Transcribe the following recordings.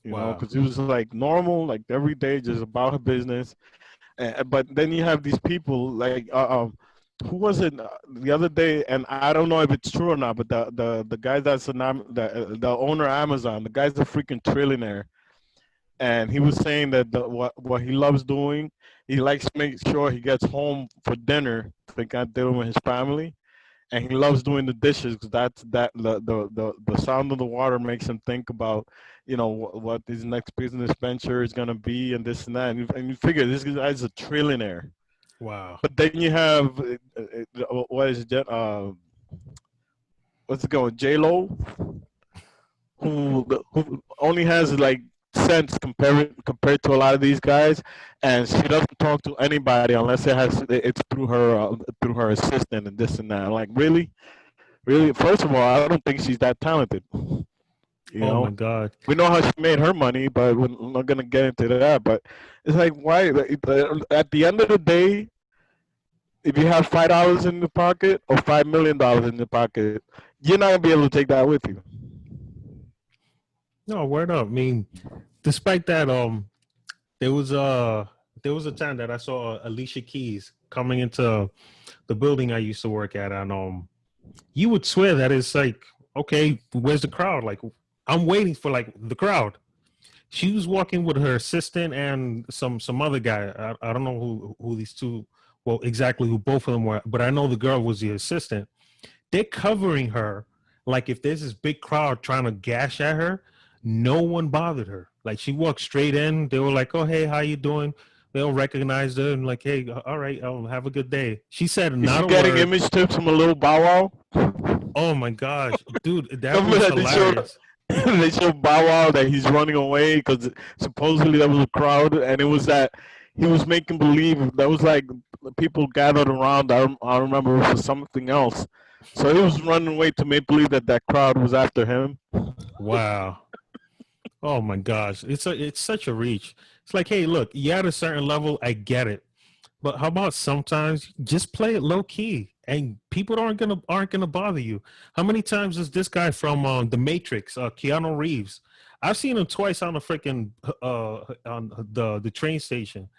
you know, Wow. because it was like normal, like every day, just about her business. But then you have these people like who was it the other day? And I don't know if it's true or not. But the guy that's the owner of Amazon, the guy's a freaking trillionaire, and he was saying that what he loves doing, he likes to make sure he gets home for dinner. They got dealing with his family, and he loves doing the dishes because the sound of the water makes him think about what his next business venture is gonna be and this and that. And you figure this guy's a trillionaire. Wow. But then you have what is it? What's it going? J Lo, who only has like sense compared to a lot of these guys, and she doesn't talk to anybody unless it's through her assistant and this and that. Like really. First of all, I don't think she's that talented. You Oh my know, God. we know how she made her money, but we're not gonna get into that. But it's like why? At the end of the day, if you have $5 in the pocket or $5 million in the pocket, you're not gonna be able to take that with you. No, word up. I mean, despite that, there was a there was a time that I saw Alicia Keys coming into the building I used to work at, and you would swear that it's like, okay, where's the crowd? Like, I'm waiting for like the crowd. She was walking with her assistant and some other guy. I don't know who these two, well, exactly who both of them were, but I know the girl was the assistant. They're covering her. Like if there's this big crowd trying to gash at her, no one bothered her. Like she walked straight in. They were like, "Oh, hey, how you doing?" They all recognized her and like, "Hey, all right, have a good day." She said Is not she a getting word. image tips from a little Bow Wow? Oh my gosh, dude, that Remember was that they showed hilarious. they showed Bow Wow that he's running away because supposedly there was a crowd, and it was that he was making believe that was like people gathered around. I remember it was something else. So he was running away to make believe that that crowd was after him. Wow. Oh my gosh, it's such a reach. It's like, hey, look, you at a certain level, I get it, but how about sometimes just play it low key, and people aren't gonna bother you. How many times is this guy from The Matrix, Keanu Reeves? I've seen him twice on the freaking on the train station,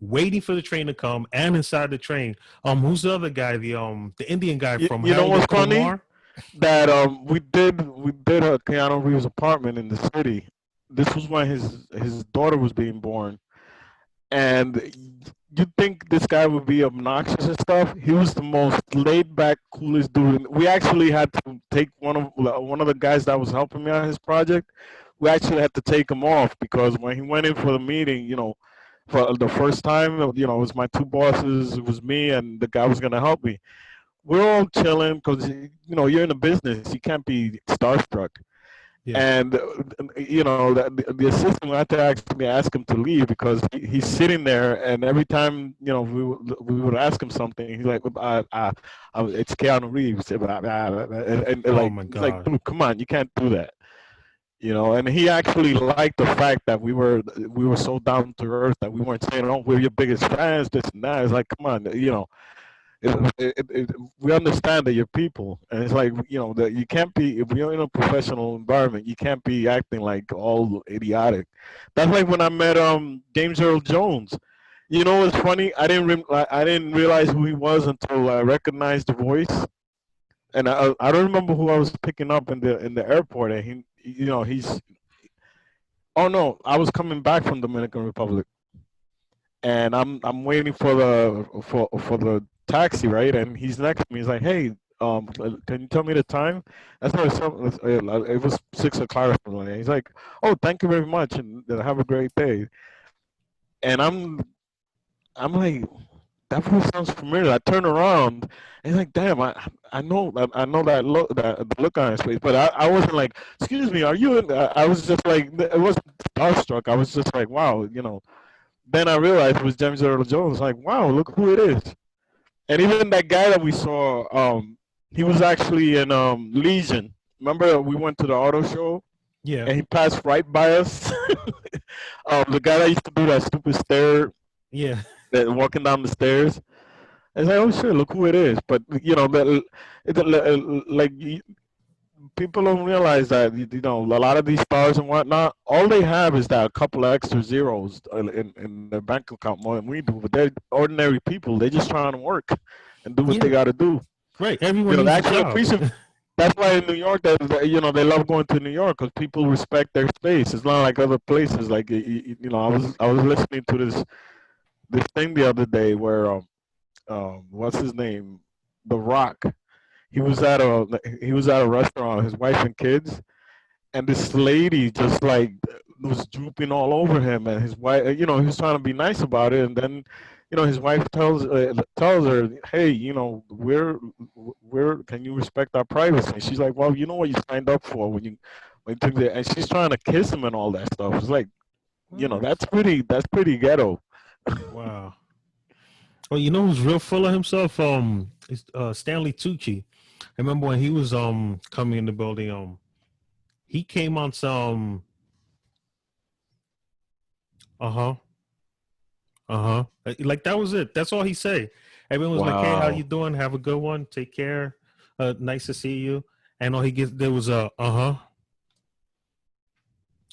waiting for the train to come, and inside the train. Who's the other guy? The Indian guy from You know Harold what's and funny? Kumar. That we did a Keanu Reeves apartment in the city. This was when his daughter was being born, and you think this guy would be obnoxious and stuff. He was the most laid back, coolest dude. We actually had to take one of the guys that was helping me on his project. We actually had to take him off because when he went in for the meeting, for the first time, it was my two bosses, it was me, and the guy was gonna help me. We're all chilling because you're in a business, you can't be starstruck. Yeah. And the assistant had to actually ask him to leave because he's sitting there, and every time we would ask him something, he's like, "It's Keanu Reeves," and Oh like my it's like, god. dude, come on, you can't do that. And he actually liked the fact that we were so down to earth that we weren't saying, "Oh, we're your biggest fans," this and that. It's like, come on, we understand that you're people, and it's like that you can't be if you're in a professional environment. You can't be acting like all idiotic. That's like when I met James Earl Jones. You know what's funny? I didn't realize who he was until I recognized the voice, and I don't remember who I was picking up in the airport, and he's oh no, I was coming back from Dominican Republic, and I'm waiting for the taxi, right? And he's next to me. He's like, "Hey, can you tell me the time?" That's not something. It was 6 o'clock or something like that. He's like, "Oh, thank you very much, and have a great day." And I'm like, that voice sounds familiar. I turn around, and he's like, "Damn, I know that look on his face." But I wasn't like, "Excuse me, are you?" I was just like, it wasn't starstruck. I was just like, "Wow." Then I realized it was James Earl Jones. Like, wow, look who it is. And even that guy that we saw, he was actually in Legion. Remember, we went to the auto show Yeah. and he passed right by us. The guy that used to do that stupid stare, Yeah. that walking down the stairs. I was like, oh shit, look who it is. But like people don't realize that you know a lot of these stars and whatnot. All they have is that a couple of extra zeros in their bank account more than we do. But they're ordinary people. They're just trying to work and do what they Yeah, got to do. right. You Everyone know, the needs a actual job. appreciation. That's why in New York, you know, they love going to New York because people respect their space. It's not like other places. Like you know, I was listening to this thing the other day where what's his name, The Rock. He was at a restaurant, his wife and kids, and this lady just like was drooping all over him, and his wife, you know, he was trying to be nice about it, and then, you know, his wife tells her, hey, you know, we're can you respect our privacy? And she's like, well, you know what you signed up for when you took the, and she's trying to kiss him and all that stuff. It's like, you know, What? that's pretty ghetto. Wow. Well, you know who's real full of himself? Is Stanley Tucci. I remember when he was coming in the building. He came on some. Uh-huh. Uh-huh. Like that was it. That's all he say. Everyone was like, "Hey, how you Wow. doing? Have a good one. Take care. Nice to see you." And all he gets there was a uh-huh,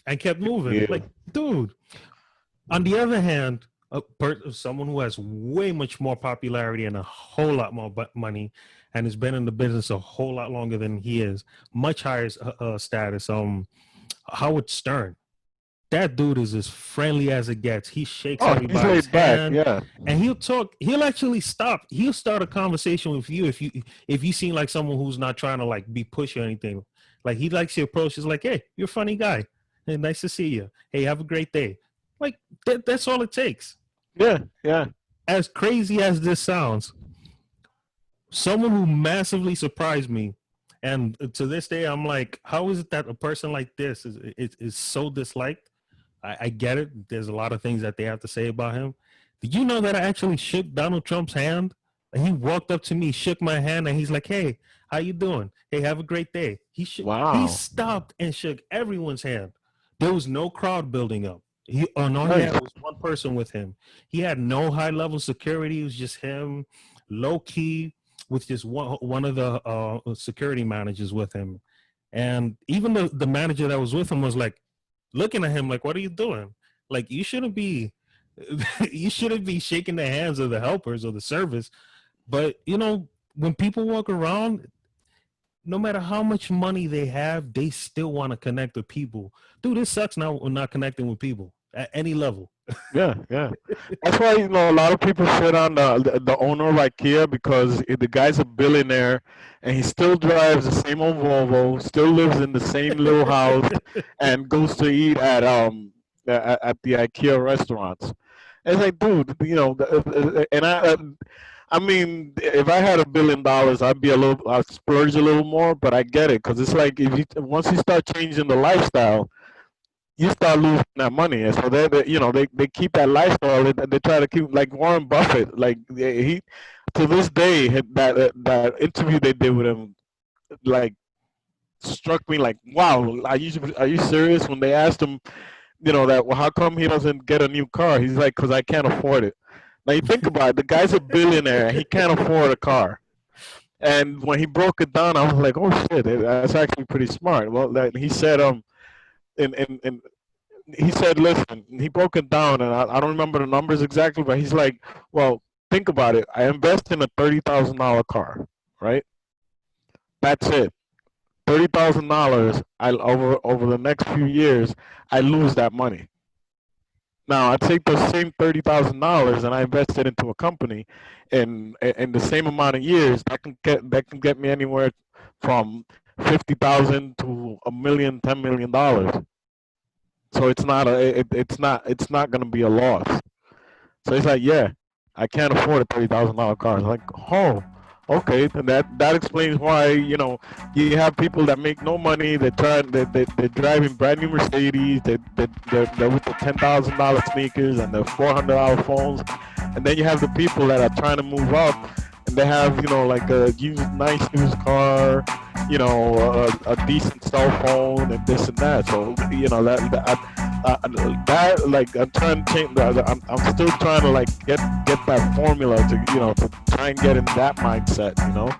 and kept moving. Yeah. Like, dude. On the other hand, someone who has way much more popularity and a whole lot more money, and has been in the business a whole lot longer than he is, much higher status. Howard Stern. That dude is as friendly as it gets. He shakes Oh, he's everybody's laid back. hand, Yeah. and he'll talk. He'll actually stop. He'll start a conversation with you if you seem like someone who's not trying to like be pushy or anything. Like he likes your approach. He's like, "Hey, you're a funny guy. Hey, nice to see you. Hey, have a great day." Like that's all it takes. Yeah. Yeah. As crazy as this sounds, someone who massively surprised me, and to this day, I'm like, how is it that a person like this is so disliked? I get it. There's a lot of things that they have to say about him. Did you know that I actually shook Donald Trump's hand? And he walked up to me, shook my hand, and he's like, "Hey, how you doing? Hey, have a great day." He Wow. stopped and shook everyone's hand. There was no crowd building up. All he Nice. had was one person with him. He had no high level security. It was just him, low key, with just one of the security managers with him. And even the manager that was with him was like looking at him like, "What are you doing? Like you shouldn't be you shouldn't be shaking the hands of the helpers or the service." But you know, when people walk around, no matter how much money they have, they still want to connect with people. Dude, it sucks now not connecting with people at any level. Yeah, yeah. That's why, you know, a lot of people shit on the owner of IKEA because the guy's a billionaire and he still drives the same old Volvo, still lives in the same little house, and goes to eat at the IKEA restaurants. It's like, dude, you know, and I mean, if I had $1 billion, I'd splurge a little more, but I get it because it's like if you once you start changing the lifestyle, you start losing that money. And so you know, they keep that lifestyle. They try to keep like Warren Buffett. Like he to this day that interview they did with him like struck me like, wow, are you serious? When they asked him, you know, that well, how come he doesn't get a new car? He's like, because I can't afford it. Now you think about it, the guy's a billionaire and he can't afford a car. And when he broke it down, I was like, oh shit, that's actually pretty smart. Well, he said in he said, listen, he broke it down, and I don't remember the numbers exactly, but he's like, well, think about it. I invest in a $30,000 car, right? That's it. $30,000. I over the next few years, I lose that money. Now I take the same $30,000 and I invest it into a company, in the same amount of years, that can get me anywhere from 50,000 to a million, $10 million. So it's not gonna be a loss. So it's like, yeah, I can't afford a $30,000 car. It's like, oh, okay, then that explains why, you know, you have people that make no money. They're driving brand new Mercedes. They're with the $10,000 sneakers and the $400 phones, and then you have the people that are trying to move up, and they have, you know, like a nice used car, you know, a decent cell phone and this and that. So you know that like I'm trying to change. I'm still trying to like get that formula to, you know, to try and get in that mindset. You know.